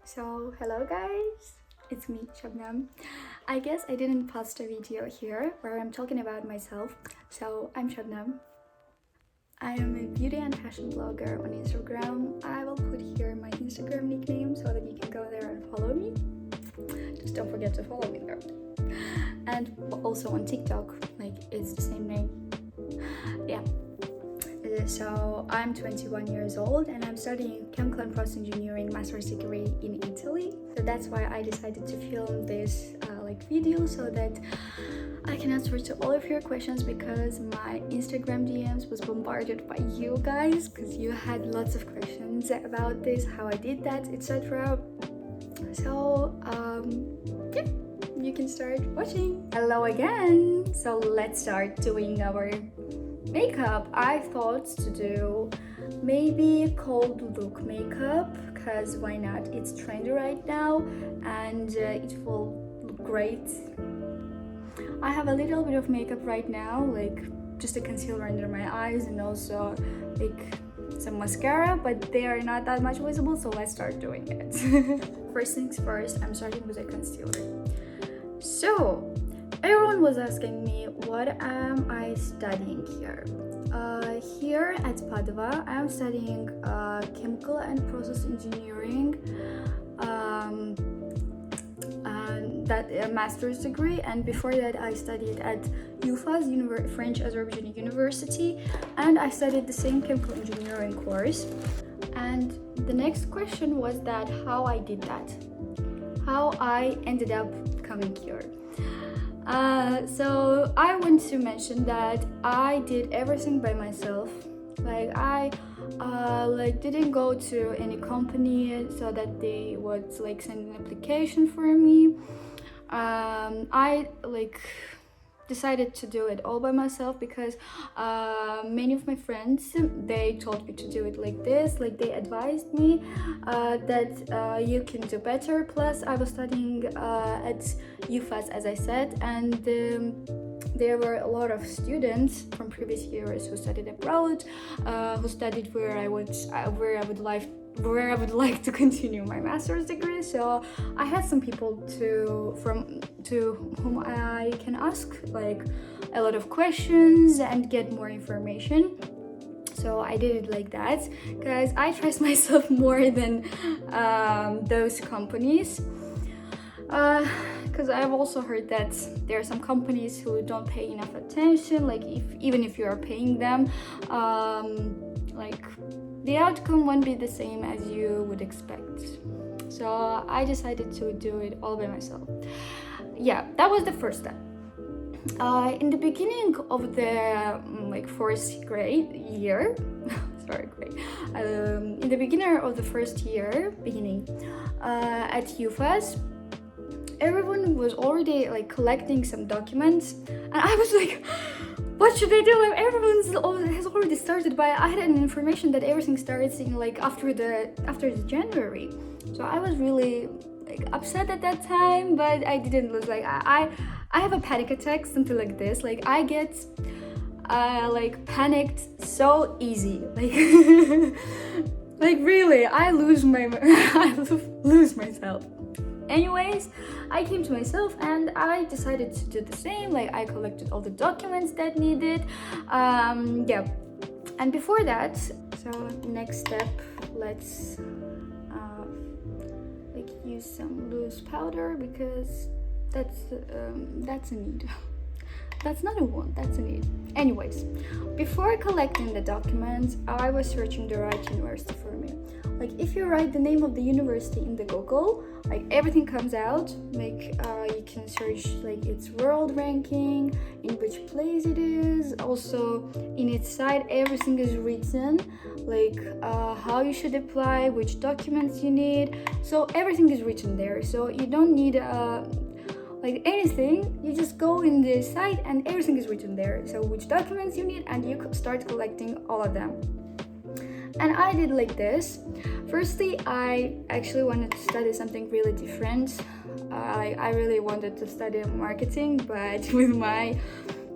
So, hello guys, it's me, Shabnam. I guess I didn't post a video here where I'm talking about myself. So, I'm Shabnam. I am a beauty and fashion blogger on Instagram. I will put here my Instagram nickname so that you can go there and follow me. Just don't forget to follow me there. And also on TikTok, like it's the same name. Yeah. So I'm 21 years old and I'm studying chemical and process engineering master's degree in Italy. So that's why I decided to film this video so that I can answer to all of your questions, because my Instagram DMs was bombarded by you guys because you had lots of questions about this, how I did that, etc. So yeah, you can start watching. Hello again. So let's start doing our makeup. I thought to do maybe cold look makeup, because why not? It's trendy right now and it will look great. I have a little bit of makeup right now, like just a concealer under my eyes and also like some mascara, but they are not that much visible, so let's start doing it. First things first, I'm starting with a concealer. So everyone was asking me what am I studying here. Here at Padova, I am studying chemical and process engineering, that a master's degree, and before that I studied at UFA's French Azerbaijan University, and I studied the same chemical engineering course. And the next question was that how I did that, how I ended up coming here. So I want to mention that I did everything by myself. Like I didn't go to any company so that they would like send an application for me. I decided to do it all by myself because many of my friends, they told me to do it like this, like they advised me that you can do better. Plus I was studying at UFAS, as I said, and there were a lot of students from previous years who studied abroad, who studied where I would like to continue my master's degree. So I had some people to whom I can ask like a lot of questions and get more information. So I did it like that because I trust myself more than those companies. Because I've also heard that there are some companies who don't pay enough attention, like even if you are paying them, the outcome won't be the same as you would expect. So I decided to do it all by myself. Yeah, that was the first step. In the beginning of the fourth grade year, in the beginning of the first year, at UFAS, everyone was already like collecting some documents, and I was like, what should I do? Everyone has already started, but I had an information that everything starts in like after the January. So I was really like upset at that time, but I didn't lose. Like I have a panic attack, something like this. Like I get panicked so easy. Like really, I lose myself. Anyways, I came to myself and I decided to do the same. Like I collected all the documents that needed. Yeah. And before that, so next step, let's use some loose powder, because that's a need. That's not a want, that's a need. Anyways, before collecting the documents, I was searching the right university for me. Like if you write the name of the university in the Google, like everything comes out. Like you can search like its world ranking, in which place it is. Also in its site, everything is written, like how you should apply, which documents you need. So everything is written there. So you don't need anything, you just go in the site and everything is written there. So which documents you need, and you start collecting all of them. And I did like this. Firstly, I actually wanted to study something really different. I really wanted to study marketing, but with my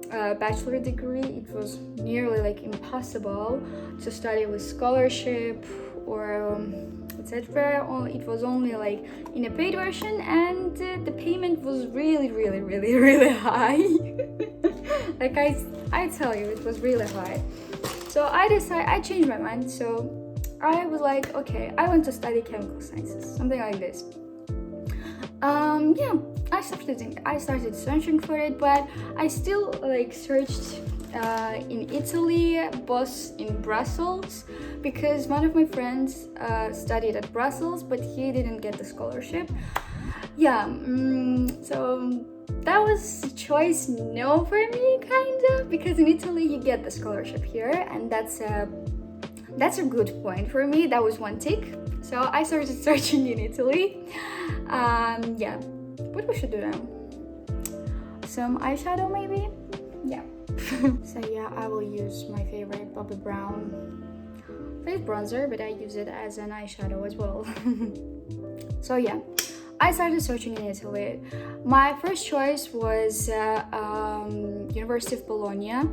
bachelor degree, it was nearly like impossible to study with scholarship or etc. It was only like in a paid version, and the payment was really really high. Like I tell you, it was really high. So I changed my mind. So I was like, okay, I want to study chemical sciences, something like this. Yeah, I started searching for it, but I still like searched in Italy, both in Brussels, because one of my friends studied at Brussels, but he didn't get the scholarship. Yeah, so that was a choice no for me, kind of, because in Italy you get the scholarship here, and that's a good point for me. That was one tick. So I started searching in Italy. Yeah, what we should do now? Some eyeshadow maybe? Yeah. So yeah, I will use my favorite Bobbi Brown face bronzer, but I use it as an eyeshadow as well. So yeah, I started searching in Italy. My first choice was University of Bologna.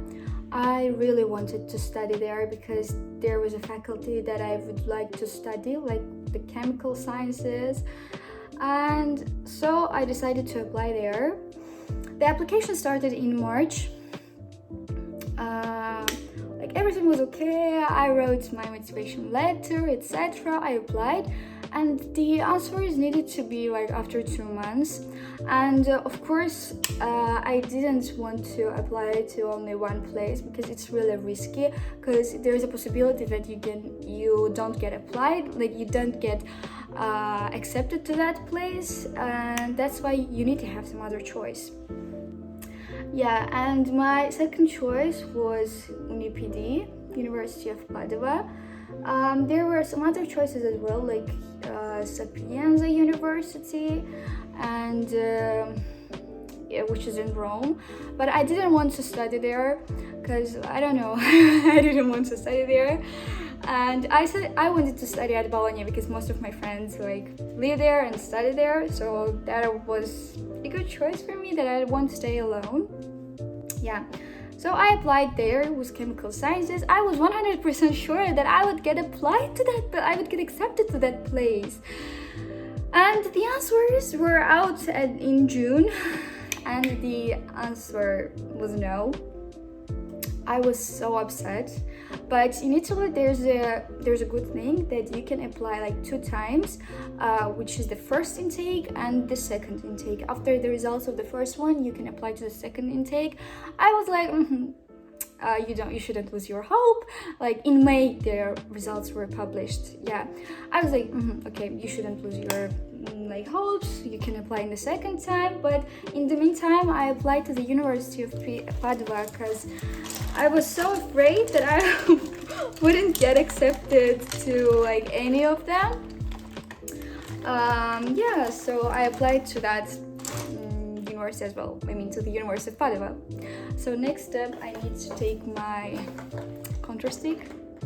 I really wanted to study there because there was a faculty that I would like to study, like the chemical sciences, and so I decided to apply there. The application started in March. Like everything was okay. I wrote my motivation letter, etc. I applied, and the answers needed to be like after 2 months. And of course, I didn't want to apply to only one place because it's really risky. Because there's a possibility that you don't get applied, like you don't get accepted to that place, and that's why you need to have some other choice. Yeah, and my second choice was UniPD, University of Padova. There were some other choices as well, like Sapienza University, and yeah, which is in Rome. But I didn't want to study there because I don't know, I didn't want to study there. And I said I wanted to study at Bologna because most of my friends like live there and study there, so that was a good choice for me that I won't stay alone. Yeah, so I applied there with chemical sciences. I was 100% sure that I would get applied to that, but I would get accepted to that place. And the answers were out in June, and the answer was no. I was so upset, but in Italy there's a good thing that you can apply like 2 times, which is the first intake and the second intake. After the results of the first one, you can apply to the second intake. I was like, you shouldn't lose your hope. Like in May, their results were published. Yeah, I was like, okay, you shouldn't lose your like hopes. You can apply in the second time. But in the meantime, I applied to the University of Padova because I was so afraid that I wouldn't get accepted to like any of them. Yeah, so I applied to that university as well. I mean, to the University of Padova. So next step, I need to take my contour stick,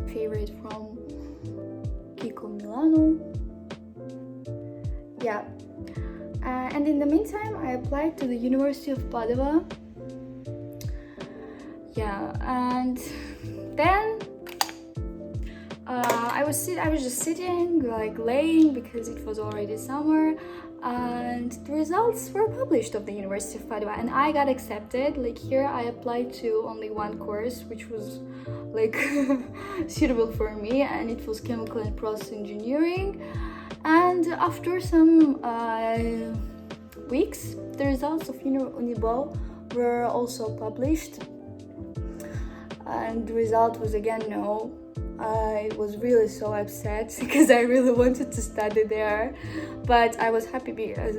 favorite from Kiko Milano. Yeah, and in the meantime, I applied to the University of Padova. Yeah, and then I was just sitting, like laying, because it was already summer, and the results were published of the University of Padova, and I got accepted. Like here, I applied to only one course, which was like suitable for me, and it was chemical and process engineering. And after some weeks, the results of Unibo were also published, and the result was again no. I was really so upset because I really wanted to study there, but I was happy because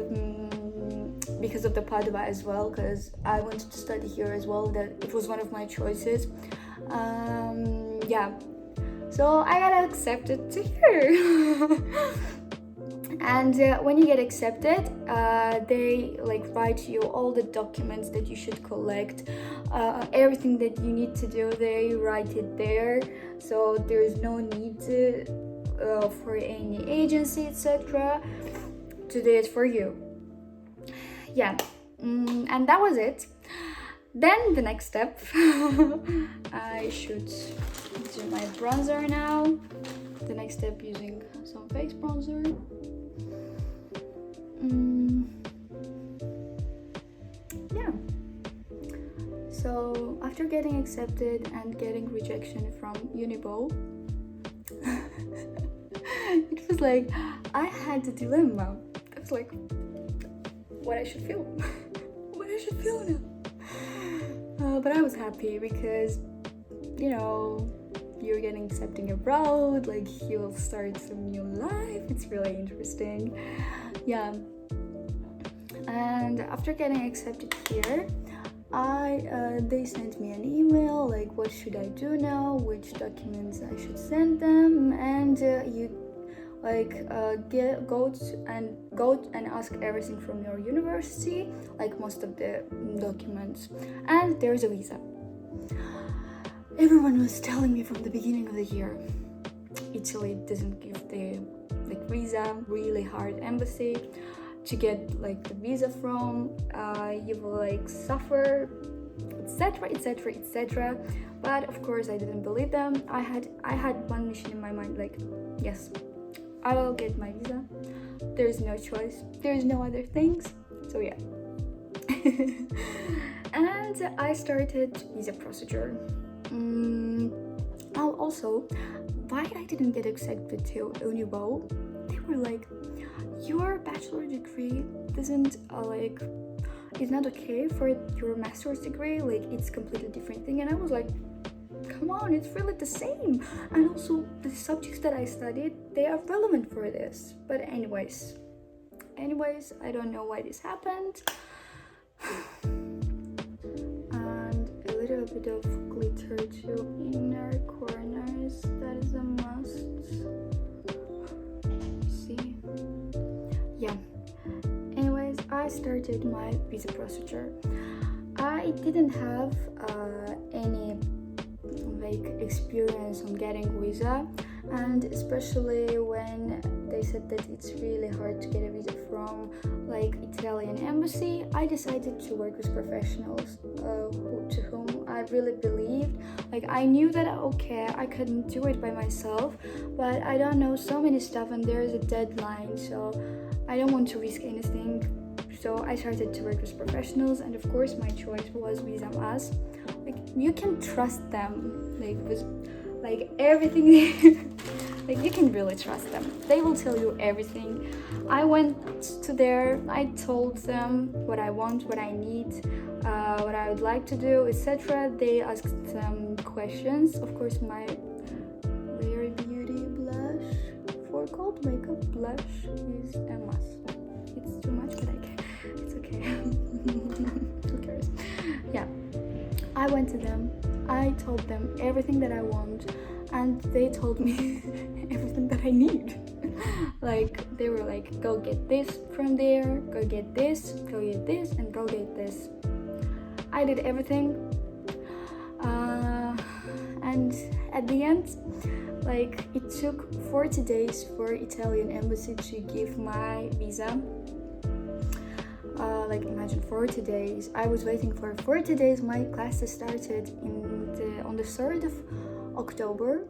of the Padova as well, because I wanted to study here as well. That it was one of my choices. Yeah, so I got accepted to here. And when you get accepted, they like write you all the documents that you should collect, everything that you need to do. They write it there, so there is no need for any agency, etc., to do it for you. Yeah, and that was it. Then the next step, I should do my bronzer now. the next step, using some face bronzer. Yeah. So after getting accepted and getting rejection from Unibo, it was like I had a dilemma. I was like, what I should feel. What I should feel now. But I was happy because, you know, you're getting accepted abroad, like you'll start some new life. It's really interesting. Yeah. And after getting accepted here, they sent me an email like what should I do now, which documents I should send them, and you like go and ask everything from your university, like most of the documents, and there's a visa. Everyone was telling me from the beginning of the year, Italy doesn't give the like visa, really hard embassy to get like the visa from, you will like suffer, etc, etc, etc. But of course I didn't believe them. I had one mission in my mind, like, yes, I will get my visa, there's no choice, there's no other things. So yeah. And I started visa procedure. Also, why I didn't get accepted to Unibo, they were like, your bachelor degree doesn't it's not okay for your master's degree, like it's completely different thing. And I was like, come on, it's really the same, and also the subjects that I studied, they are relevant for this. But anyways, I don't know why this happened. And a little bit of glitter to inner corners, that is a must. See? Yeah. Anyways, I started my visa procedure. I didn't have any experience on getting visa, and especially when they said that it's really hard to get a visa from like Italian embassy, I decided to work with professionals to whom I really believed. Like I knew that okay, I couldn't do it by myself, but I don't know so many stuff and there is a deadline, so I don't want to risk anything. So I started to work with professionals, and of course my choice was Visa. Like you can trust them, like with like everything. Like you can really trust them. They will tell you everything. I went to there, I told them what I want, what I need, what I would like to do, etc. They asked some questions. Of course, my Rare Beauty blush for cold makeup blush is a must. It's too much, but it's okay. Who cares? Yeah. I went to them, I told them everything that I want, and they told me everything that I need. Like they were like, go get this from there, go get this, and go get this. I did everything, and at the end, like it took 40 days for Italian embassy to give my visa. Like imagine 40 days. I was waiting for 40 days. My classes started on the 3rd of October,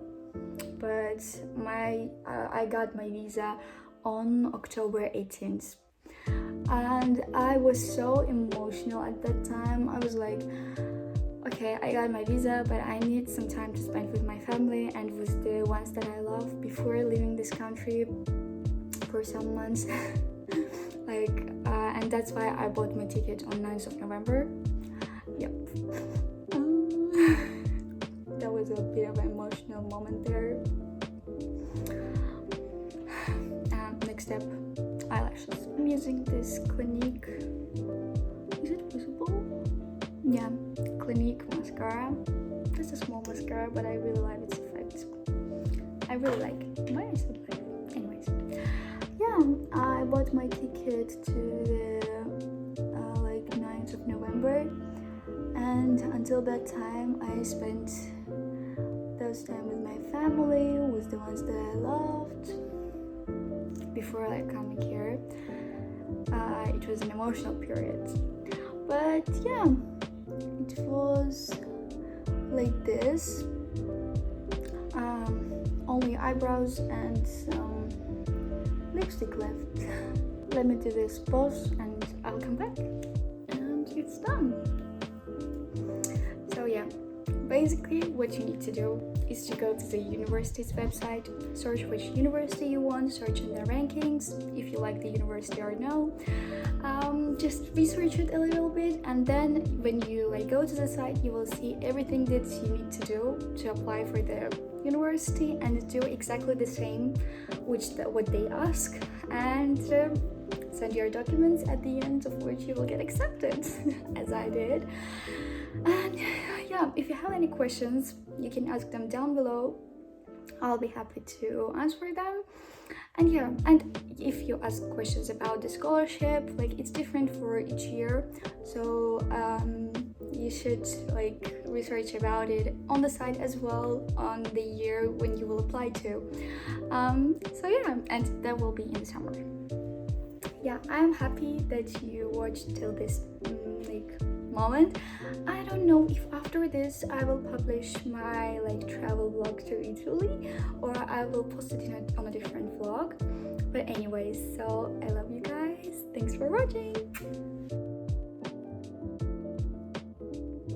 but I got my visa on October 18th. And I was so emotional at that time. I was like, okay, I got my visa, but I need some time to spend with my family and with the ones that I love before leaving this country for some months. And that's why I bought my ticket on 9th of November. Yep. That was a bit of an emotional moment there. Next step, eyelashes. I'm using this Clinique. Is it visible? Yeah, Clinique mascara. It's a small mascara, but I really like its effect. I really like it. Why is it like? Anyways. Yeah, I bought my ticket to the 9th of November, and until that time I spent those time with my family, with the ones that I loved before coming here. It was an emotional period, but yeah, it was like this. Only I eyebrows and some lipstick left. Let me do this pause and I'll come back. And it's done. So yeah, basically what you need to do is to go to the university's website, search which university you want, search in the rankings if you like the university or no. Just research it a little bit, and then when you go to the site, you will see everything that you need to do to apply for the university, and do exactly the same what they ask, and send your documents, at the end of which you will get accepted as I did. And yeah, if you have any questions, you can ask them down below. I'll be happy to answer them. And yeah, and if you ask questions about the scholarship, it's different for each year, so you should research about it on the site as well, on the year when you will apply to. So yeah, and that will be in summer. Yeah, I'm happy that you watched till this moment. I don't know if after this I will publish my travel vlog to Italy, or I will post it on a different vlog. But anyways, so I love you guys. Thanks for watching.